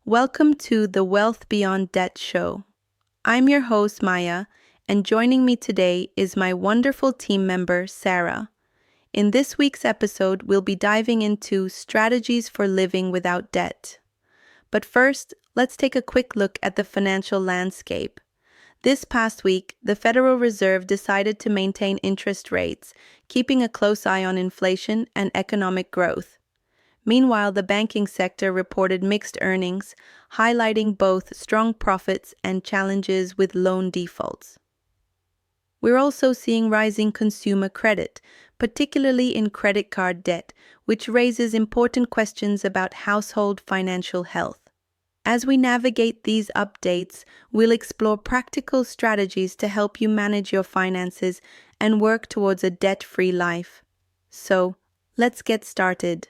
Welcome to the Wealth Beyond Debt show. I'm your host, Maya, and joining me today is my wonderful team member, Sarah. In this week's episode, we'll be diving into strategies for living without debt. But first, let's take a quick look at the financial landscape. This past week, the Federal Reserve decided to maintain interest rates, keeping a close eye on inflation and economic growth. Meanwhile, the banking sector reported mixed earnings, highlighting both strong profits and challenges with loan defaults. We're also seeing rising consumer credit, particularly in credit card debt, which raises important questions about household financial health. As we navigate these updates, we'll explore practical strategies to help you manage your finances and work towards a debt-free life. So, let's get started.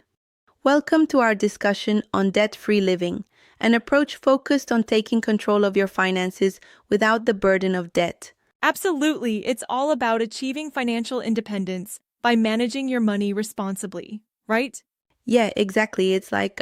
Welcome to our discussion on debt-free living, an approach focused on taking control of your finances without the burden of debt. Absolutely, it's all about achieving financial independence by managing your money responsibly, right? Yeah, exactly. It's like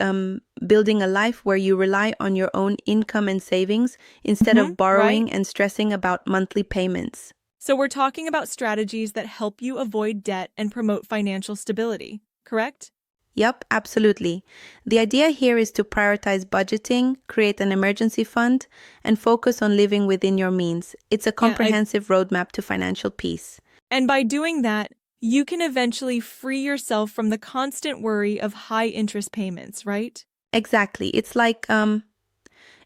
building a life where you rely on your own income and savings instead of borrowing Right? and stressing about monthly payments. So we're talking about strategies that help you avoid debt and promote financial stability, correct? Yep, absolutely. The idea here is to prioritize budgeting, create an emergency fund, and focus on living within your means. It's a comprehensive roadmap to financial peace. And by doing that, you can eventually free yourself from the constant worry of high interest payments, right? Exactly. It's like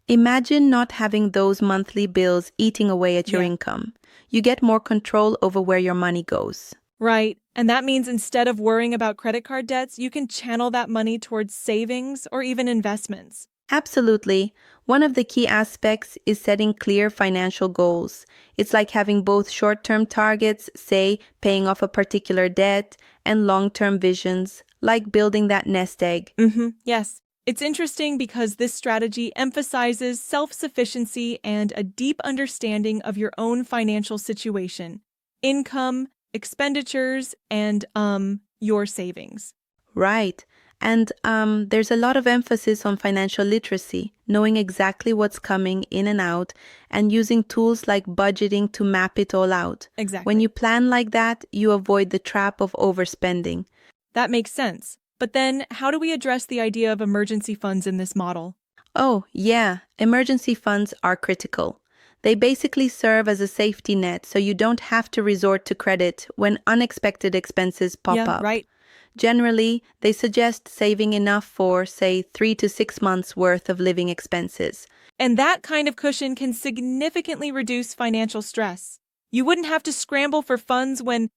imagine not having those monthly bills eating away at your Yeah. income. You get more control over where your money goes. Right. And that means instead of worrying about credit card debts, you can channel that money towards savings or even investments. Absolutely. One of the key aspects is setting clear financial goals. It's like having both short-term targets, say paying off a particular debt, and long-term visions, like building that nest egg. Yes. It's interesting because this strategy emphasizes self-sufficiency and a deep understanding of your own financial situation, income, expenditures, and your savings. Right. And there's a lot of emphasis on financial literacy, knowing exactly what's coming in and out, and using tools like budgeting to map it all out. Exactly. When you plan like that, you avoid the trap of overspending. That makes sense. But then, how do we address the idea of emergency funds in this model? Oh, yeah, emergency funds are critical. They basically serve as a safety net so you don't have to resort to credit when unexpected expenses pop up. Right. Generally, they suggest saving enough for, say, 3 to 6 months worth of living expenses. And that kind of cushion can significantly reduce financial stress. You wouldn't have to scramble for funds when,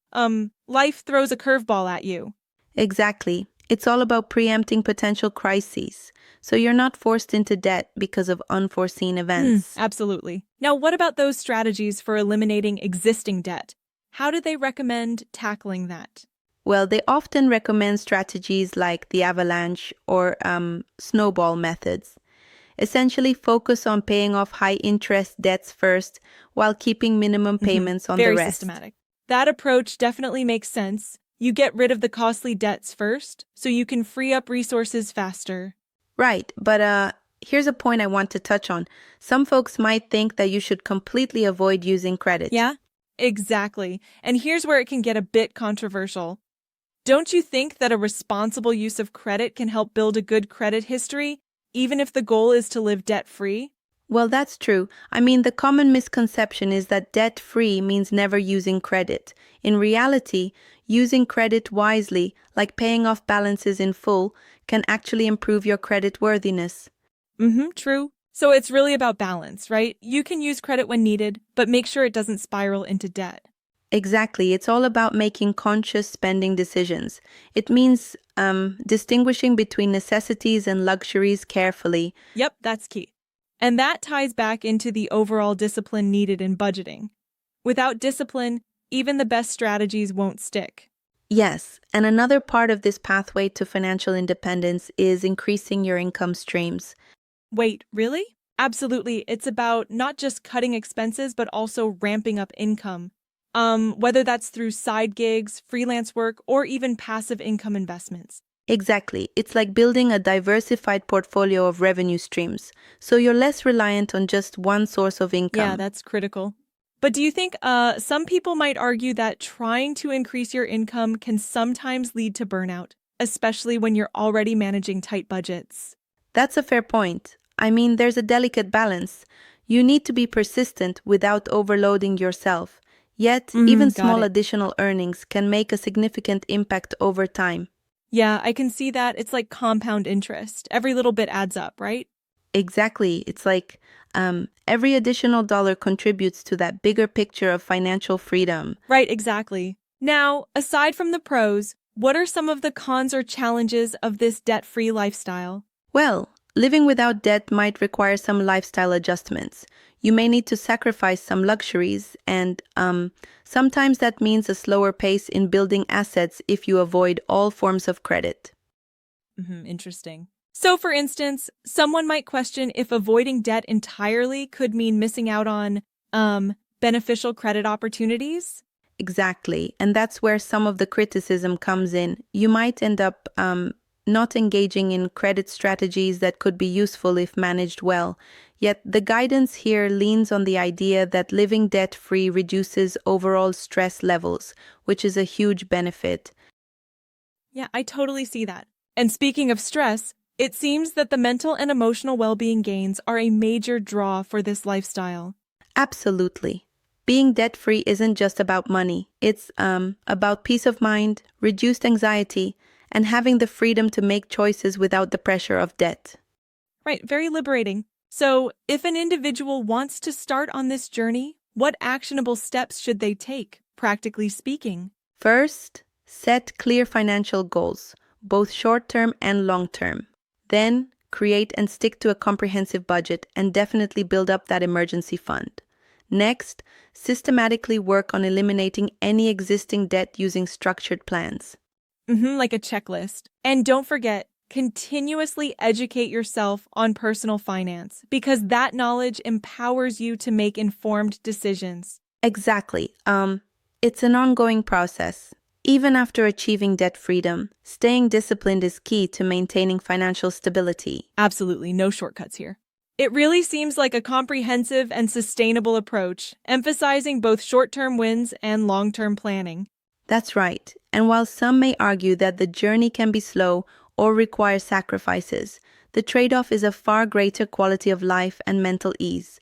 life throws a curveball at you. Exactly. It's all about preempting potential crises, so you're not forced into debt because of unforeseen events. Absolutely. Now, what about those strategies for eliminating existing debt? How do they recommend tackling that? Well, they often recommend strategies like the avalanche or snowball methods. Essentially, focus on paying off high-interest debts first while keeping minimum payments on the Very rest. systematic. That approach definitely makes sense. You get rid of the costly debts first, so you can free up resources faster. Right, but here's a point I want to touch on. Some folks might think that you should completely avoid using credit. Yeah, exactly. And here's where it can get a bit controversial. Don't you think that a responsible use of credit can help build a good credit history, even if the goal is to live debt-free? Well, that's true. I mean, the common misconception is that debt-free means never using credit. In reality, using credit wisely, like paying off balances in full, can actually improve your credit worthiness. True. So it's really about balance, right? You can use credit when needed, but make sure it doesn't spiral into debt. Exactly. It's all about making conscious spending decisions. It means distinguishing between necessities and luxuries carefully. Yep, that's key. And that ties back into the overall discipline needed in budgeting. Without discipline, even the best strategies won't stick. Yes, and another part of this pathway to financial independence is increasing your income streams. Wait, really? Absolutely. It's about not just cutting expenses, but also ramping up income. Whether that's through side gigs, freelance work, or even passive income investments. Exactly. It's like building a diversified portfolio of revenue streams, so you're less reliant on just one source of Yeah, income. that's critical. But do you think some people might argue that trying to increase your income can sometimes lead to burnout, especially when you're already managing tight budgets? That's a fair point. I mean, there's a delicate balance. You need to be persistent without overloading yourself. Yet, even Got small it. additional earnings can make a significant impact over time. Yeah, I can see that. It's like compound interest. Every little bit adds up, right? Exactly. It's like every additional dollar contributes to that bigger picture of financial freedom. Right, exactly. Now, aside from the pros, what are some of the cons or challenges of this debt-free lifestyle? Well, living without debt might require some lifestyle adjustments. You may need to sacrifice some luxuries, and sometimes that means a slower pace in building assets if you avoid all forms of credit. Interesting. So, for instance, someone might question if avoiding debt entirely could mean missing out on beneficial credit opportunities. Exactly. And that's where some of the criticism comes in. You might end up not engaging in credit strategies that could be useful if managed well. Yet the guidance here leans on the idea that living debt-free reduces overall stress levels, which is a huge benefit. Yeah, I totally see that. And speaking of stress, it seems that the mental and emotional well-being gains are a major draw for this lifestyle. Absolutely. Being debt-free isn't just about money. It's about peace of mind, reduced anxiety, and having the freedom to make choices without the pressure of debt. Right, very liberating. So, if an individual wants to start on this journey, what actionable steps should they take, practically speaking? First, set clear financial goals, both short-term and long-term. Then, create and stick to a comprehensive budget and definitely build up that emergency fund. Next, systematically work on eliminating any existing debt using structured plans. Like a checklist. And don't forget, continuously educate yourself on personal finance because that knowledge empowers you to make informed decisions. Exactly. It's an ongoing process. Even after achieving debt freedom, staying disciplined is key to maintaining financial stability. Absolutely, no shortcuts here. It really seems like a comprehensive and sustainable approach, emphasizing both short-term wins and long-term planning. That's right. And while some may argue that the journey can be slow or require sacrifices, the trade-off is a far greater quality of life and mental ease.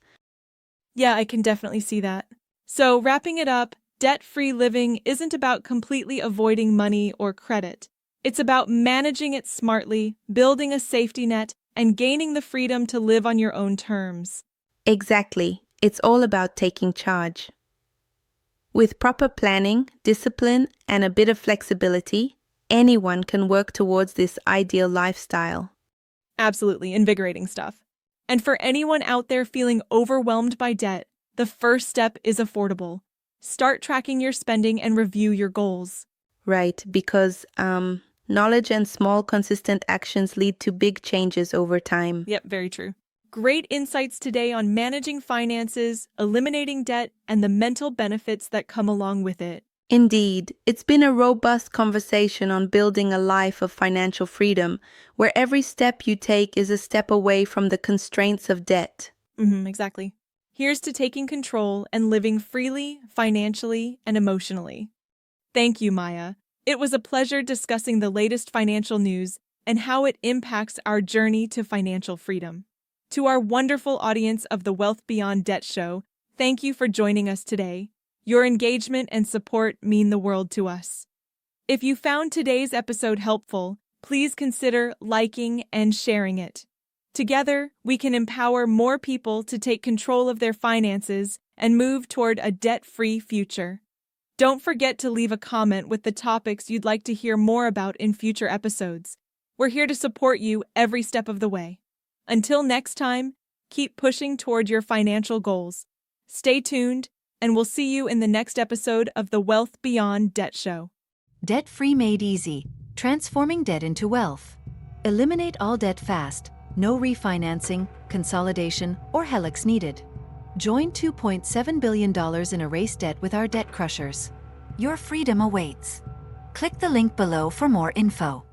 Yeah, I can definitely see that. So, wrapping it up, debt-free living isn't about completely avoiding money or credit. It's about managing it smartly, building a safety net, and gaining the freedom to live on your own terms. Exactly. It's all about taking charge. With proper planning, discipline, and a bit of flexibility, anyone can work towards this ideal lifestyle. Absolutely invigorating stuff. And for anyone out there feeling overwhelmed by debt, the first step is affordable. Start tracking your spending and review your goals. Right, because knowledge and small, consistent actions lead to big changes over time. Yep, very true. Great insights today on managing finances, eliminating debt, and the mental benefits that come along with it. Indeed, it's been a robust conversation on building a life of financial freedom, where every step you take is a step away from the constraints of debt. Exactly. Here's to taking control and living freely, financially, and emotionally. Thank you, Maya. It was a pleasure discussing the latest financial news and how it impacts our journey to financial freedom. To our wonderful audience of the Wealth Beyond Debt Show, thank you for joining us today. Your engagement and support mean the world to us. If you found today's episode helpful, please consider liking and sharing it. Together, we can empower more people to take control of their finances and move toward a debt-free future. Don't forget to leave a comment with the topics you'd like to hear more about in future episodes. We're here to support you every step of the way. Until next time, keep pushing toward your financial goals. Stay tuned, and we'll see you in the next episode of the Wealth Beyond Debt Show. Debt-free made easy, transforming debt into wealth. Eliminate all debt fast. No refinancing, consolidation, or helix needed. Join $2.7 billion in erased debt with our debt crushers. Your freedom awaits. Click the link below for more info.